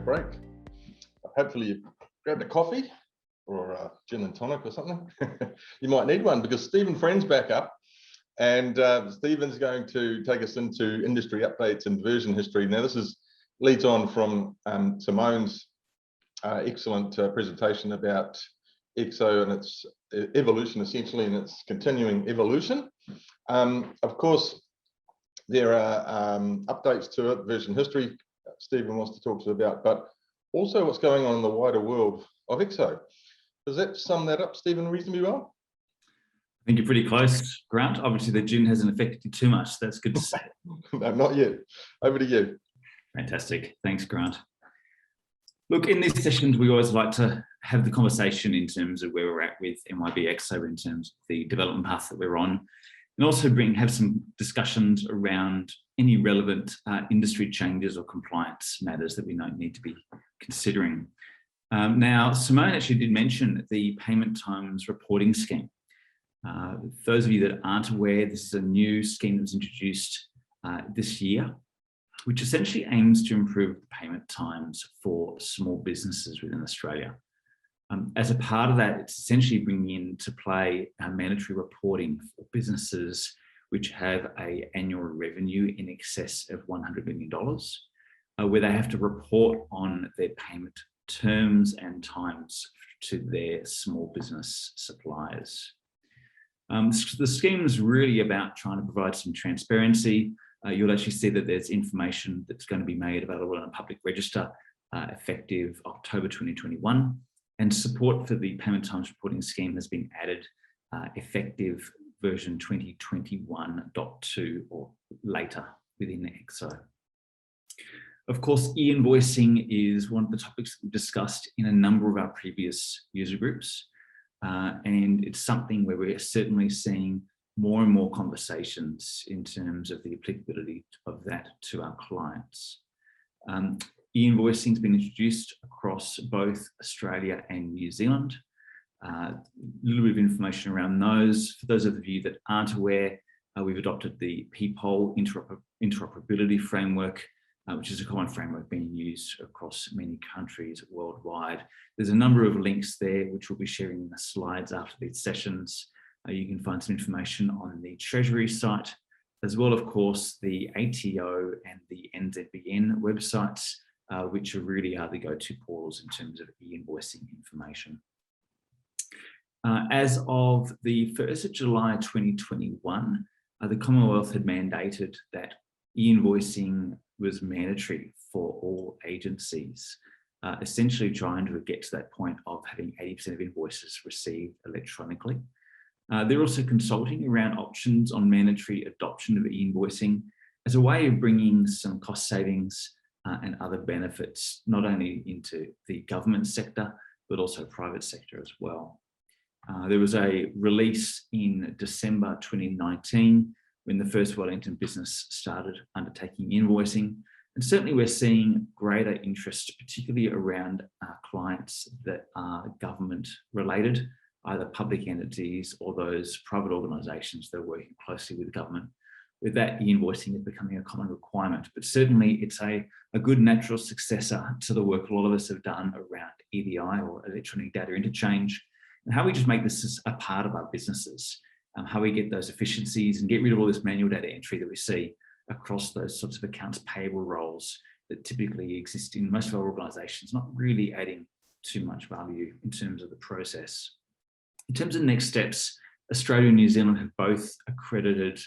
break. Hopefully you grabbed a coffee or a gin and tonic or something. You might need one because Stephen Friend's back up, and Stephen's going to take us into industry updates and version history. Now this leads on from Simone's excellent presentation about Exo and its evolution, essentially, and its continuing evolution. Of course, there are updates to it, version history Stephen wants to talk to us about, but also what's going on in the wider world of Exo. Does that sum that up, Stephen, reasonably well? I think you're pretty close, Grant. Obviously, the gin hasn't affected you too much. That's good to see. No, not yet. Over to you. Fantastic. Thanks, Grant. Look, in these sessions, we always like to have the conversation in terms of where we're at with MYOB Exo, in terms of the development path that we're on, and also have some discussions around any relevant industry changes or compliance matters that we need to be considering. Now, Simone actually did mention the payment times reporting scheme. Those of you that aren't aware, this is a new scheme that was introduced this year, which essentially aims to improve the payment times for small businesses within Australia. As a part of that, it's essentially bringing into play mandatory reporting for businesses which have an annual revenue in excess of $100 million, where they have to report on their payment terms and times to their small business suppliers. The scheme is really about trying to provide some transparency. You'll actually see that there's information that's going to be made available in a public register effective October 2021, and support for the payment times reporting scheme has been added effective version 2021.2 or later within Exo. Of course, e-invoicing is one of the topics we've discussed in a number of our previous user groups, and it's something where we're certainly seeing more and more conversations in terms of the applicability of that to our clients. E-invoicing has been introduced across both Australia and New Zealand. A little bit of information around those. For those of you that aren't aware, we've adopted the PPOL interoperability framework, which is a common framework being used across many countries worldwide. There's a number of links there, which we'll be sharing in the slides after these sessions. You can find some information on the Treasury site, as well, of course, the ATO and the NZBN websites, which really are the go-to portals in terms of e-invoicing information. As of the 1st of July 2021, the Commonwealth had mandated that e-invoicing was mandatory for all agencies, essentially trying to get to that point of having 80% of invoices received electronically. They're also consulting around options on mandatory adoption of e-invoicing as a way of bringing some cost savings and other benefits, not only into the government sector, but also private sector as well. There was a release in December 2019 when the first Wellington business started undertaking invoicing. And certainly we're seeing greater interest, particularly around clients that are government related, either public entities or those private organisations that are working closely with the government. With that, e-invoicing is becoming a common requirement, but certainly it's a good natural successor to the work a lot of us have done around EDI or electronic data interchange, and how we just make this a part of our businesses, how we get those efficiencies and get rid of all this manual data entry that we see across those sorts of accounts payable roles that typically exist in most of our organisations, not really adding too much value in terms of the process. In terms of next steps, Australia and New Zealand have both accredited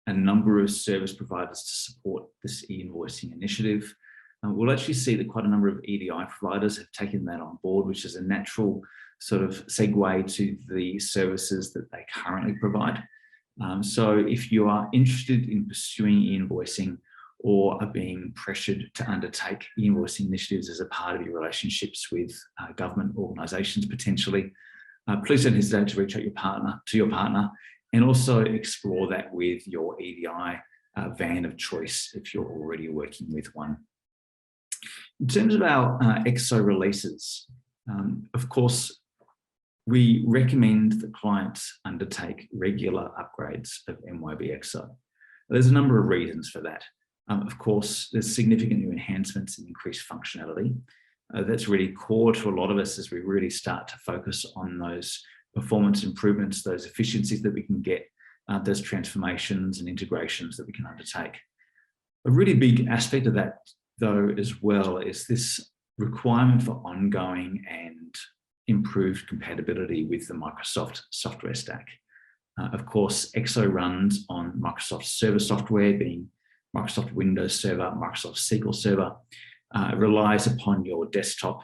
a number of service providers to support this e-invoicing initiative. We'll actually see that quite a number of EDI providers have taken that on board, which is a natural sort of segue to the services that they currently provide. So if you are interested in pursuing e-invoicing or are being pressured to undertake e-invoicing initiatives as a part of your relationships with government organisations potentially, please don't hesitate to reach out to your partner and also explore that with your EDI van of choice if you're already working with one. In terms of our Exo releases, of course, we recommend that clients undertake regular upgrades of MYOB Exo. There's a number of reasons for that. Of course, there's significant new enhancements and increased functionality. That's really core to a lot of us as we really start to focus on those performance improvements, those efficiencies that we can get, those transformations and integrations that we can undertake. A really big aspect of that, though, as well, is this requirement for ongoing and improved compatibility with the Microsoft software stack. Of course, Exo runs on Microsoft Server software, being Microsoft Windows Server, Microsoft SQL Server. It relies upon your desktop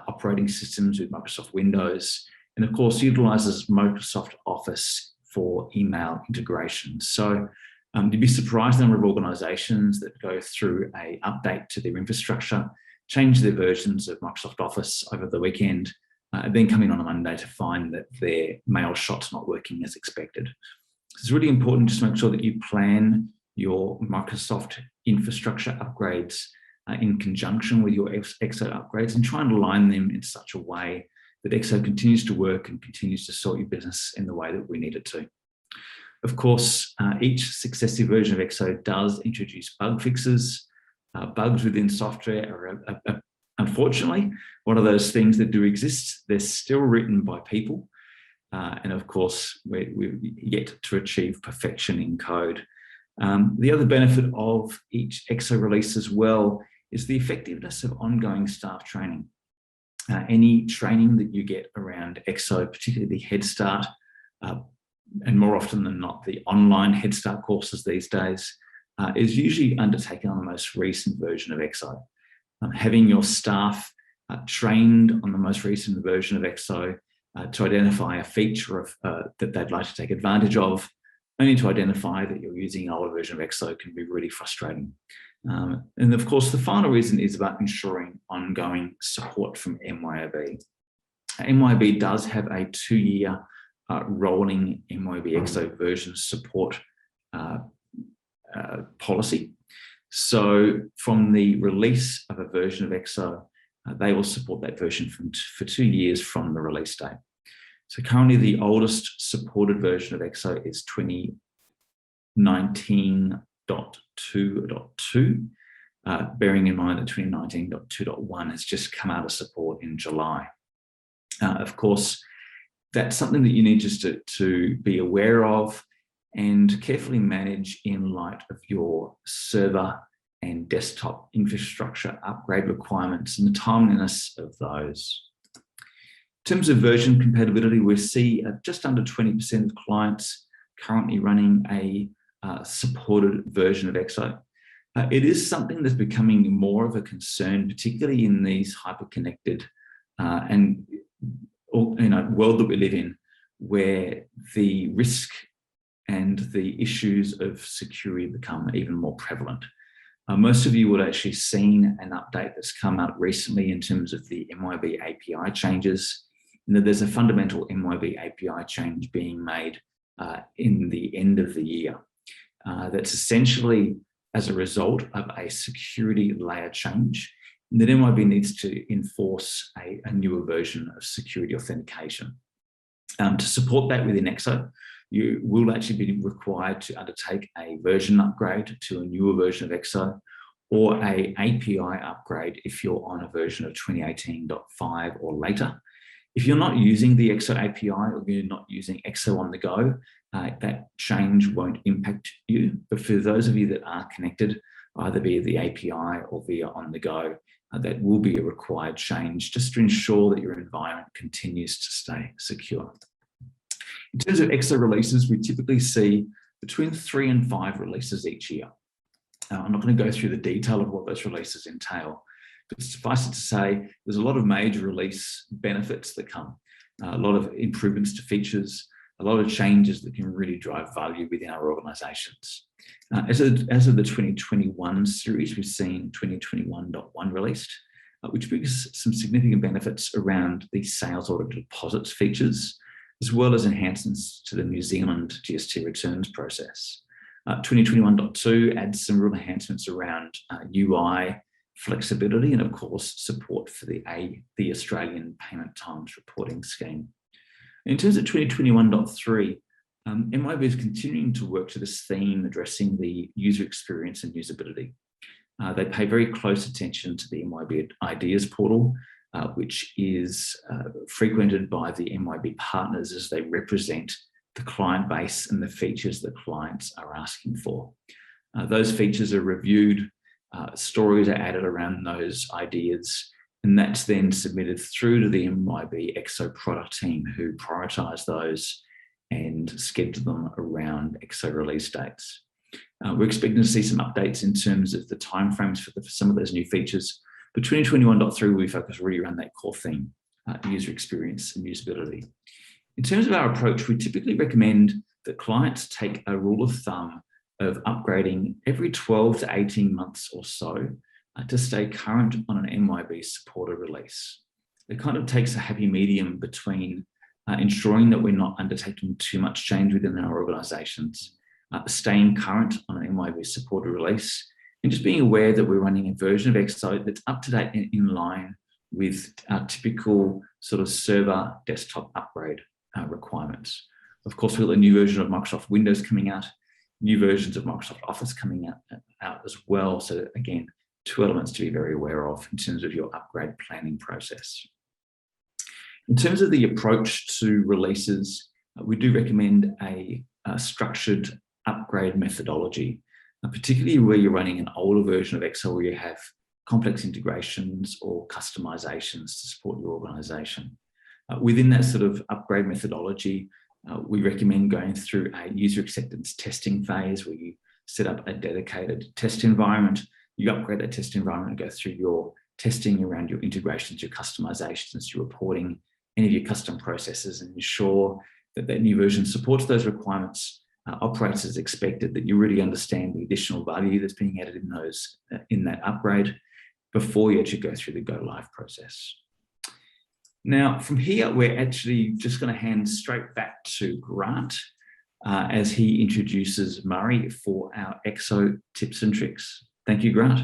operating systems with Microsoft Windows, and of course utilizes Microsoft Office for email integration. So you'd be surprised the number of organizations that go through an update to their infrastructure, change their versions of Microsoft Office over the weekend, and then come in on a Monday to find that their mail shot's not working as expected. So it's really important just to make sure that you plan your Microsoft infrastructure upgrades in conjunction with your Exo upgrades, and try and align them in such a way that Exo continues to work and continues to sort your business in the way that we need it to. Of course, each successive version of Exo does introduce bug fixes. Bugs within software are unfortunately one of those things that do exist. They're still written by people. And of course, we're yet to achieve perfection in code. The other benefit of each Exo release as well is the effectiveness of ongoing staff training. Any training that you get around Exo, particularly the Head Start, and more often than not, the online Head Start courses these days, is usually undertaken on the most recent version of Exo. Having your staff trained on the most recent version of Exo to identify a feature that they'd like to take advantage of, only to identify that you're using an older version of Exo, can be really frustrating. And of course, the final reason is about ensuring ongoing support from MYOB. MYOB does have a 2-year rolling MYOB Exo version support policy. So from the release of a version of Exo, they will support that version for 2 years from the release date. So currently the oldest supported version of Exo is 2019.2.2, bearing in mind that 2019.2.1 has just come out of support in July. Of course, that's something that you need just to be aware of and carefully manage in light of your server and desktop infrastructure upgrade requirements and the timeliness of those. In terms of version compatibility, we see just under 20% of clients currently running a supported version of Exo. It is something that's becoming more of a concern, particularly in these hyper-connected and world that we live in, where the risk and the issues of security become even more prevalent. Most of you would have actually seen an update that's come out recently in terms of the MYOB API changes, and that there's a fundamental MYOB API change being made in the end of the year. That's essentially as a result of a security layer change, and that MYOB needs to enforce a newer version of security authentication. To support that within Exo, you will actually be required to undertake a version upgrade to a newer version of Exo, or an API upgrade if you're on a version of 2018.5 or later. If you're not using the Exo API, or you're not using Exo on the go, that change won't impact you. But for those of you that are connected, either via the API or via on the go, that will be a required change just to ensure that your environment continues to stay secure. In terms of Exo releases, we typically see between 3 and 5 releases each year. I'm not going to go through the detail of what those releases entail, but suffice it to say, there's a lot of major release benefits that come, a lot of improvements to features, a lot of changes that can really drive value within our organizations. As of the 2021 series, we've seen 2021.1 released, which brings some significant benefits around the sales order deposits features, as well as enhancements to the New Zealand GST returns process. 2021.2 adds some real enhancements around UI flexibility and, of course, support for the Australian Payment Times Reporting Scheme. In terms of 2021.3, MYOB is continuing to work to this theme, addressing the user experience and usability. They pay very close attention to the MYOB Ideas portal, which is frequented by the MYOB partners as they represent the client base and the features that clients are asking for. Those features are reviewed, stories are added around those ideas, and that's then submitted through to the MYOB Exo product team, who prioritise those and schedule them around Exo release dates. We're expecting to see some updates in terms of the timeframes for some of those new features. But 2021.3 we focus really around that core theme, user experience and usability. In terms of our approach, we typically recommend that clients take a rule of thumb of upgrading every 12 to 18 months or so to stay current on an MYOB supported release. It kind of takes a happy medium between ensuring that we're not undertaking too much change within our organisations, staying current on an MYOB supported release, and just being aware that we're running a version of Exo that's up to date and in line with our typical sort of server desktop upgrade requirements. Of course, we've got a new version of Microsoft Windows coming out, new versions of Microsoft Office coming out as well. So again, two elements to be very aware of in terms of your upgrade planning process. In terms of the approach to releases, we do recommend a structured upgrade methodology, particularly where you're running an older version of Exo where you have complex integrations or customizations to support your organization. Within that sort of upgrade methodology, we recommend going through a user acceptance testing phase where you set up a dedicated test environment, you upgrade that test environment and go through your testing around your integrations, your customizations, your reporting, any of your custom processes, and ensure that that new version supports those requirements, operates as expected, that you really understand the additional value that's being added in that upgrade before you actually go through the go live process. Now, from here, we're actually just going to hand straight back to Grant as he introduces Murray for our Exo tips and tricks. Thank you, Grant.